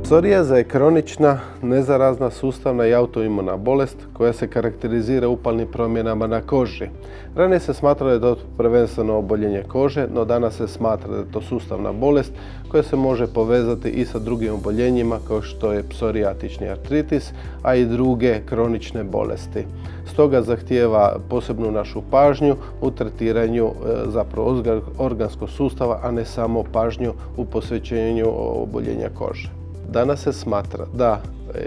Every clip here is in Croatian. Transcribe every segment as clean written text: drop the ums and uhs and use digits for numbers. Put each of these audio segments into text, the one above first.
Psorijaza je kronična, nezarazna, sustavna i autoimuna bolest koja se karakterizira upalnim promjenama na koži. Ranije se smatralo da je to prvenstveno oboljenje kože, no danas se smatra da je to sustavna bolest koja se može povezati i sa drugim oboljenjima kao što je psorijatični artritis, a i druge kronične bolesti. Stoga zahtijeva posebnu našu pažnju u tretiranju zapravo organskog sustava, a ne samo pažnju u posvećenju oboljenja kože. Danas se smatra da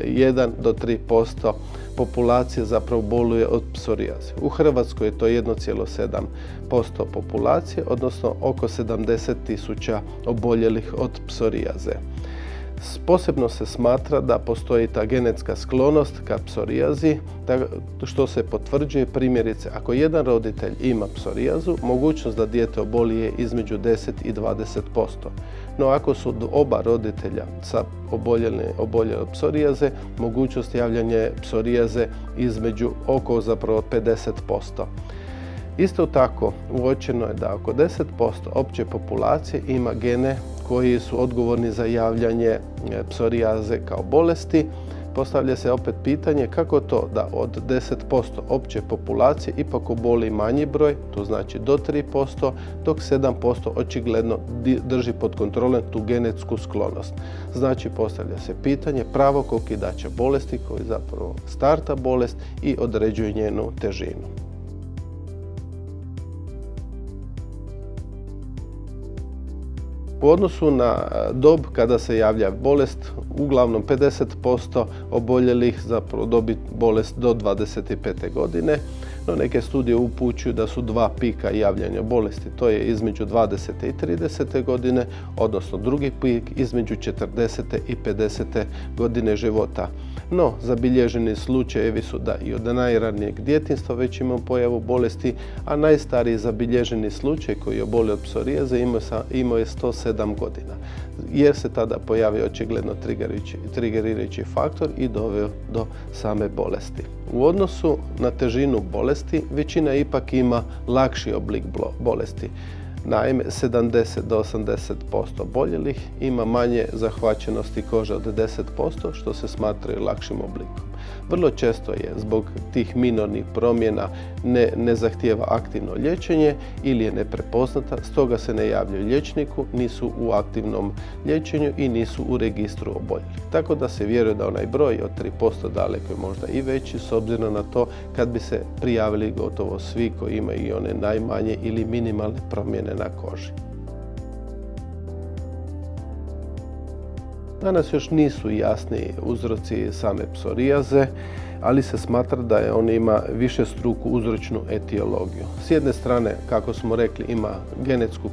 1 do 3% populacije zapravo boluje od psorijaze. U Hrvatskoj je to 1,7% populacije, odnosno oko 70.000 oboljelih od psorijaze. Posebno se smatra da postoji ta genetska sklonost ka psorijazi, što se potvrđuje primjerice ako jedan roditelj ima psorijazu, mogućnost da dijete oboli je između 10 i 20%. No ako su oba roditelja oboljeli od psorijaze, mogućnost javljanja psorijaze između oko zapravo 50%. Isto tako uočeno je da oko 10% opće populacije ima gene koji su odgovorni za javljanje psorijaze kao bolesti. Postavlja se opet pitanje kako to da od 10% opće populacije ipak oboli manji broj, to znači do 3%, dok 7% očigledno drži pod kontrolom tu genetsku sklonost. Znači postavlja se pitanje pravog okidača bolesti koji zapravo starta bolest i određuje njenu težinu. U odnosu na dob kada se javlja bolest, uglavnom 50% oboljelih zapravo dobi bolest do 25. godine, no neke studije upućuju da su dva pika javljanja bolesti, to je između 20. i 30. godine, odnosno drugi pik između 40. i 50. godine života. No, zabilježeni slučajevi su da i od najranijeg djetinjstva već imamo pojavu bolesti, a najstariji zabilježeni slučaj koji je obolio od psorijaze imao je 107 godina, jer se tada pojavio očigledno trigerirajući faktor i doveo do same bolesti. U odnosu na težinu bolesti, većina ipak ima lakši oblik bolesti. Naime, 70 do 80% oboljelih ima manje zahvaćenosti kože od 10%, što se smatra lakšim oblikom. Vrlo često je zbog tih minornih promjena ne zahtijeva aktivno liječenje ili je neprepoznata, stoga se ne javljaju liječniku, nisu u aktivnom liječenju i nisu u registru oboljelih. Tako da se vjeruje da onaj broj od 3% daleko je možda i veći, s obzirom na to kad bi se prijavili gotovo svi koji imaju i one najmanje ili minimalne promjene na koži. Danas još nisu jasni uzroci same psorijaze, ali se smatra da on ima višestruku uzročnu etiologiju. S jedne strane, kako smo rekli, ima genetsku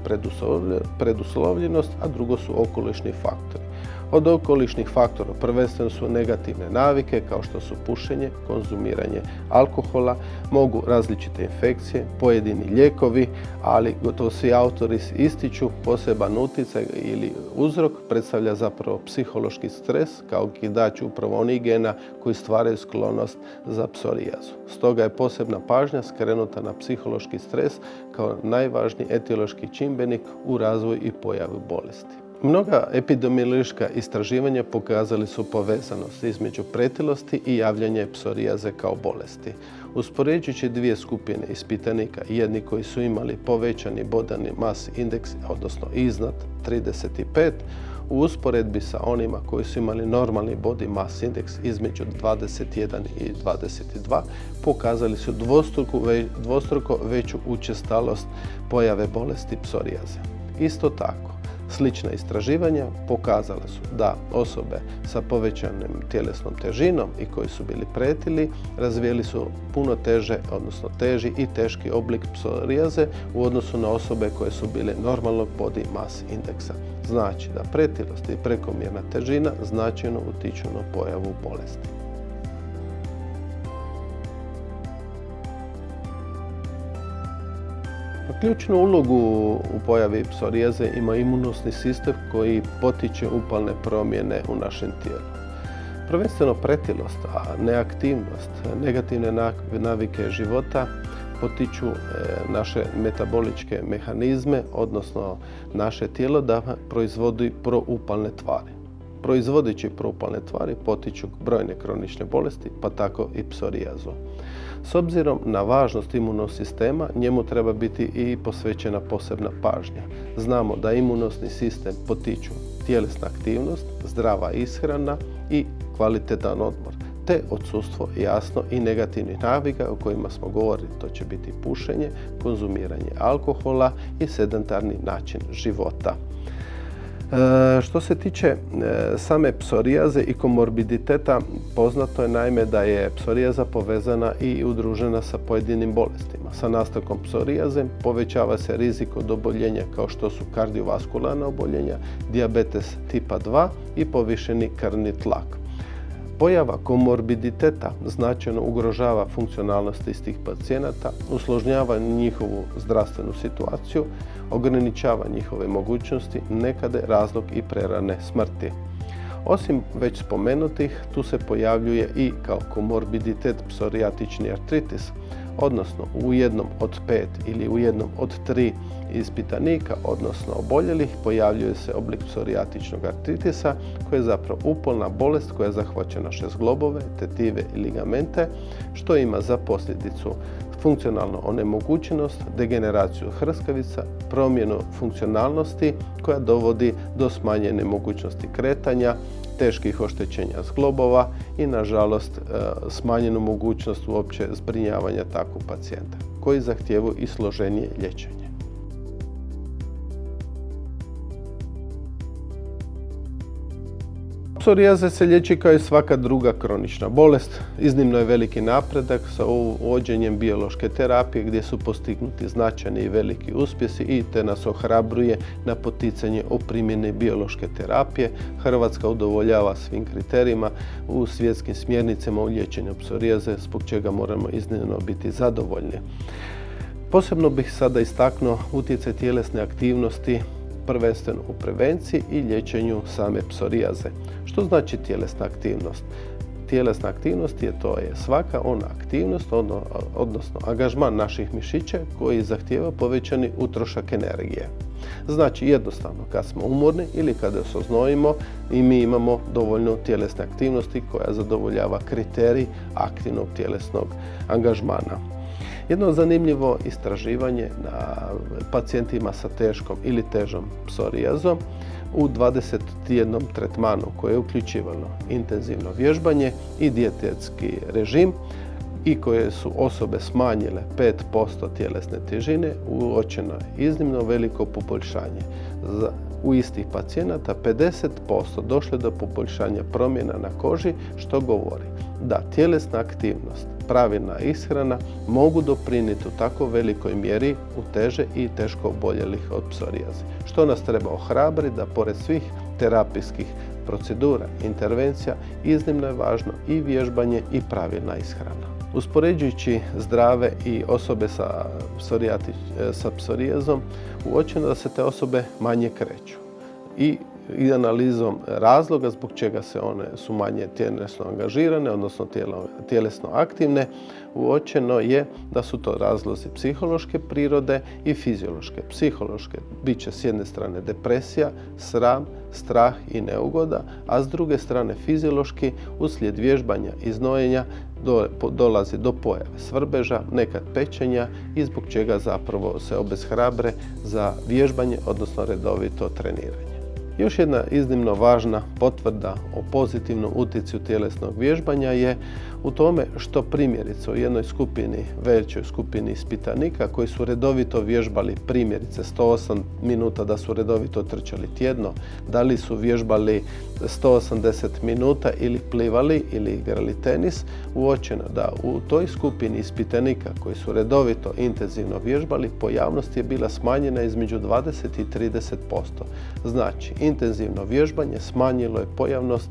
preduslovljenost, a drugo su okolišni faktori. Od okolišnih faktora prvenstveno su negativne navike kao što su pušenje, konzumiranje alkohola, mogu različite infekcije, pojedini lijekovi, ali gotovo svi autori ističu poseban utjecaj ili uzrok predstavlja zapravo psihološki stres kao okidač upravo onih gena koji stvaraju sklonost za psorijazu. Stoga je posebna pažnja skrenuta na psihološki stres kao najvažniji etiološki čimbenik u razvoju i pojavi bolesti. Mnoga epidemiološka istraživanja pokazali su povezanost između pretilosti i javljanja psorijaze kao bolesti. Uspoređujući dvije skupine ispitanika, jedni koji su imali povećani bodani mass indeks, odnosno iznad 35, u usporedbi sa onima koji su imali normalni body mass indeks između 21 i 22, pokazali su dvostruko veću učestalost pojave bolesti psorijaze. Isto tako, slična istraživanja pokazala su da osobe sa povećanom tjelesnom težinom i koji su bili pretili razvijeli su puno teže, odnosno teži i teški oblik psorijaze u odnosu na osobe koje su bile normalnog body mass indeksa. Znači da pretilost i prekomjerna težina značajno utiču na pojavu bolesti. Ključnu ulogu u pojavi psorijaze ima imunosni sistem koji potiče upalne promjene u našem tijelu. Prvenstveno pretilost, a neaktivnost, negativne navike života potiču naše metaboličke mehanizme, odnosno naše tijelo da proizvodi proupalne tvari. Proizvodeći proupalne tvari potiču brojne kronične bolesti, pa tako i psorijazu. S obzirom na važnost imunog sistema, njemu treba biti i posvećena posebna pažnja. Znamo da imunosni sistem potiču tjelesna aktivnost, zdrava ishrana i kvalitetan odmor, te odsustvo jasno i negativnih navika o kojima smo govorili. To će biti pušenje, konzumiranje alkohola i sedentarni način života. Što se tiče same psorijaze i komorbiditeta, poznato je naime da je psorijaza povezana i udružena sa pojedinim bolestima. Sa nastankom psorijaze povećava se rizik od oboljenja kao što su kardiovaskularna oboljenja, dijabetes tipa 2 i povišeni krvni tlak. Pojava komorbiditeta značajno ugrožava funkcionalnost istih pacijenata, usložnjava njihovu zdravstvenu situaciju, ograničava njihove mogućnosti, nekada razlog i prerane smrti. Osim već spomenutih, tu se pojavljuje i kao komorbiditet psorijatični artritis, odnosno u jednom od 5 ili u jednom od 3 ispitanika, odnosno oboljelih, pojavljuje se oblik psorijatičnog artritisa koji je zapravo upalna bolest koja zahvaća naše zglobove, tetive i ligamente, što ima za posljedicu funkcionalnu onemogućenost, degeneraciju hrskavica, promjenu funkcionalnosti koja dovodi do smanjene mogućnosti kretanja, teških oštećenja zglobova i nažalost smanjenu mogućnost uopće zbrinjavanja takvog pacijenta koji zahtijevaju i složenije liječenje. Psorijaza se liječi kao i svaka druga kronična bolest. Iznimno je veliki napredak sa uvođenjem biološke terapije gdje su postignuti značajni i veliki uspjesi i te nas ohrabruje na poticanje o primjeni biološke terapije. Hrvatska udovoljava svim kriterijima u svjetskim smjernicama u liječenju psorijaze, zbog čega moramo iznimno biti zadovoljni. Posebno bih sada istaknuo utjecaj tjelesne aktivnosti prvenstveno u prevenciji i liječenju same psorijaze. Što znači tjelesna aktivnost? Tjelesna aktivnost je svaka ona aktivnost, odnosno angažman naših mišića koji zahtijeva povećani utrošak energije. Znači jednostavno kad smo umorni ili kada se oznojimo i mi imamo dovoljno tjelesne aktivnosti koja zadovoljava kriterij aktivnog tjelesnog angažmana. Jedno zanimljivo istraživanje na pacijentima sa teškom ili težom psorijazom u 21 tretmanu koje je uključivalo intenzivno vježbanje i dijetetski režim i koje su osobe smanjile 5% tjelesne težine, uočeno je iznimno veliko poboljšanje. U istih pacijenata 50% došlo do poboljšanja promjena na koži, što govori da tjelesna aktivnost, pravilna ishrana mogu doprinijeti u tako velikoj mjeri u teže i teško oboljelih od psorijaze. Što nas treba ohrabriti da pored svih terapijskih procedura, intervencija, iznimno je važno i vježbanje i pravilna ishrana. Uspoređujući zdrave i osobe sa psorijazom, uočeno da se te osobe manje kreću. I analizom razloga zbog čega se one su manje tjelesno angažirane, odnosno tjelesno aktivne, uočeno je da su to razlozi psihološke prirode i fiziološke. Psihološke bit će s jedne strane depresija, sram, strah i neugoda, a s druge strane fiziološki uslijed vježbanja i znojenja dolazi do pojave svrbeža, nekad pečenja i zbog čega zapravo se obeshrabre za vježbanje, odnosno redovito treniranje. Još jedna iznimno važna potvrda o pozitivnom utjecaju tjelesnog vježbanja je u tome što primjerice u jednoj većoj skupini ispitanika koji su redovito vježbali primjerice 108 minuta da su redovito trčali tjedno, da li su vježbali 180 minuta ili plivali ili igrali tenis, uočeno da u toj skupini ispitanika koji su redovito intenzivno vježbali pojavnost je bila smanjena između 20 i 30%. Znači, intenzivno vježbanje smanjilo je pojavnost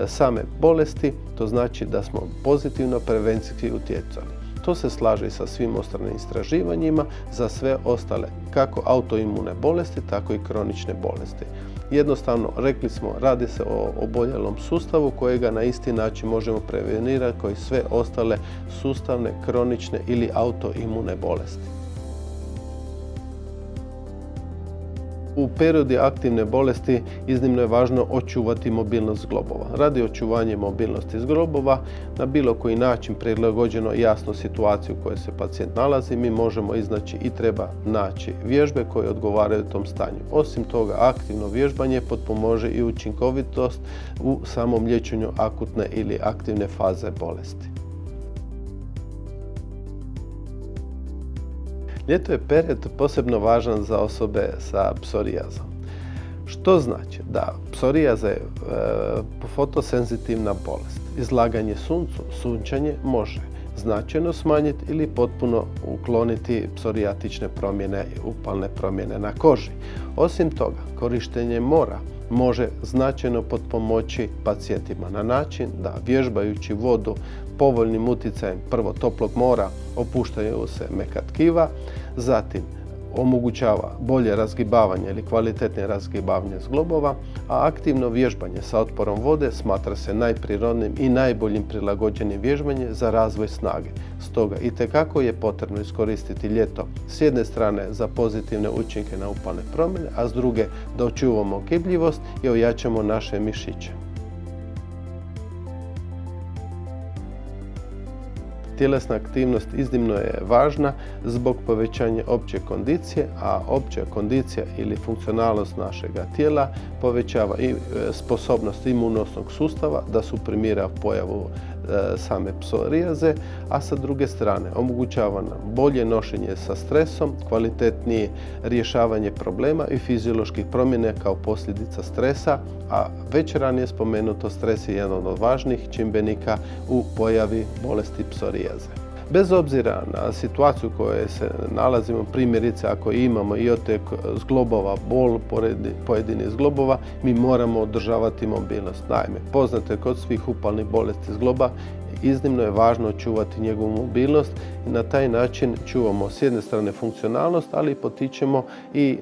same bolesti, to znači da smo pozitivno prevencijski utjecali. To se slaže i sa svim ostalim istraživanjima za sve ostale, kako autoimune bolesti, tako i kronične bolesti. Jednostavno, rekli smo, radi se o oboljelom sustavu kojega na isti način možemo prevenirati kao i sve ostale sustavne, kronične ili autoimune bolesti. U periodu aktivne bolesti iznimno je važno očuvati mobilnost zglobova. Radi očuvanja mobilnosti zglobova na bilo koji način prilagođeno jasnu situaciju u kojoj se pacijent nalazi, mi možemo iznaći i treba naći vježbe koje odgovaraju tom stanju. Osim toga, aktivno vježbanje potpomože i učinkovitost u samom liječenju akutne ili aktivne faze bolesti. Ljeto je period posebno važan za osobe sa psorijazom. Što znači da psorijaza je fotosenzitivna bolest. Izlaganje suncu, sunčanje može značajno smanjiti ili potpuno ukloniti psorijatične promjene i upalne promjene na koži. Osim toga, korištenje mora može značajno potpomoći pacijentima na način da vježbajući vodu povoljnim utjecajem prvo toplog mora opuštaju se meka tkiva, zatim omogućava bolje razgibavanje ili kvalitetnije razgibavanje zglobova, a aktivno vježbanje sa otporom vode smatra se najprirodnijim i najboljim prilagođenim vježbanje za razvoj snage. Stoga itekako je potrebno iskoristiti ljeto s jedne strane za pozitivne učinke na upalne promjene, a s druge da očuvamo gibljivost i ojačamo naše mišiće. Tjelesna aktivnost iznimno je važna zbog povećanja opće kondicije, a opća kondicija ili funkcionalnost našega tijela povećava i sposobnost imunosnog sustava da suprimira pojavu same psorijaze, a sa druge strane omogućava nam bolje nošenje sa stresom, kvalitetnije rješavanje problema i fizioloških promjena kao posljedica stresa, a već ranije spomenuto, stres je jedan od važnijih čimbenika u pojavi bolesti psorijaze. Bez obzira na situaciju u kojoj se nalazimo, primjerice ako imamo i otek zglobova, bol pojedinih zglobova, mi moramo održavati mobilnost. Naime, poznato je kod svih upalnih bolesti zgloba, iznimno je važno čuvati njegovu mobilnost i na taj način čuvamo s jedne strane funkcionalnost, ali potičemo i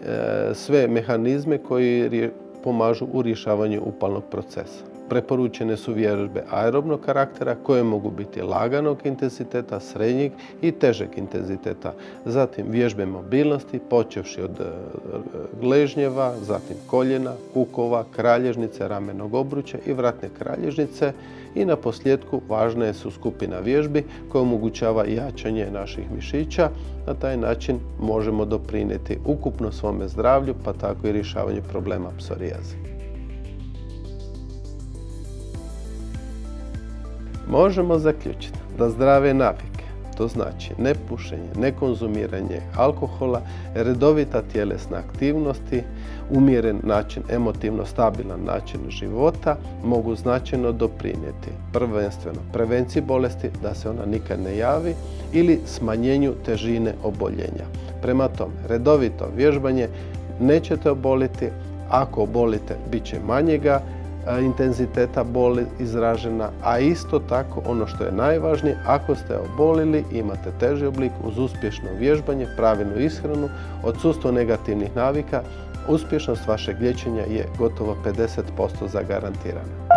sve mehanizme koji pomažu u rješavanju upalnog procesa. Preporučene su vježbe aerobnog karaktera koje mogu biti laganog intenziteta, srednjeg i težeg intenziteta. Zatim vježbe mobilnosti počevši od gležnjeva, zatim koljena, kukova, kralježnice, ramenog obručja i vratne kralježnice. I na posljedku važna su skupina vježbi koja omogućava jačanje naših mišića. Na taj način možemo doprinijeti ukupno svome zdravlju, pa tako i rješavanju problema psorijaze. Možemo zaključiti da zdrave navike, to znači nepušenje, nekonzumiranje alkohola, redovita tjelesna aktivnosti, umjeren način, emotivno stabilan način života mogu značajno doprinijeti prvenstveno prevenciji bolesti, da se ona nikad ne javi, ili smanjenju težine oboljenja. Prema tome, redovito vježbanje nećete oboliti, ako obolite bit će manjega intenziteta boli izražena, a isto tako ono što je najvažnije, ako ste obolili, imate teži oblik, uz uspješno vježbanje, pravilnu ishranu, odsustvo negativnih navika, uspješnost vašeg liječenja je gotovo 50% zagarantirana.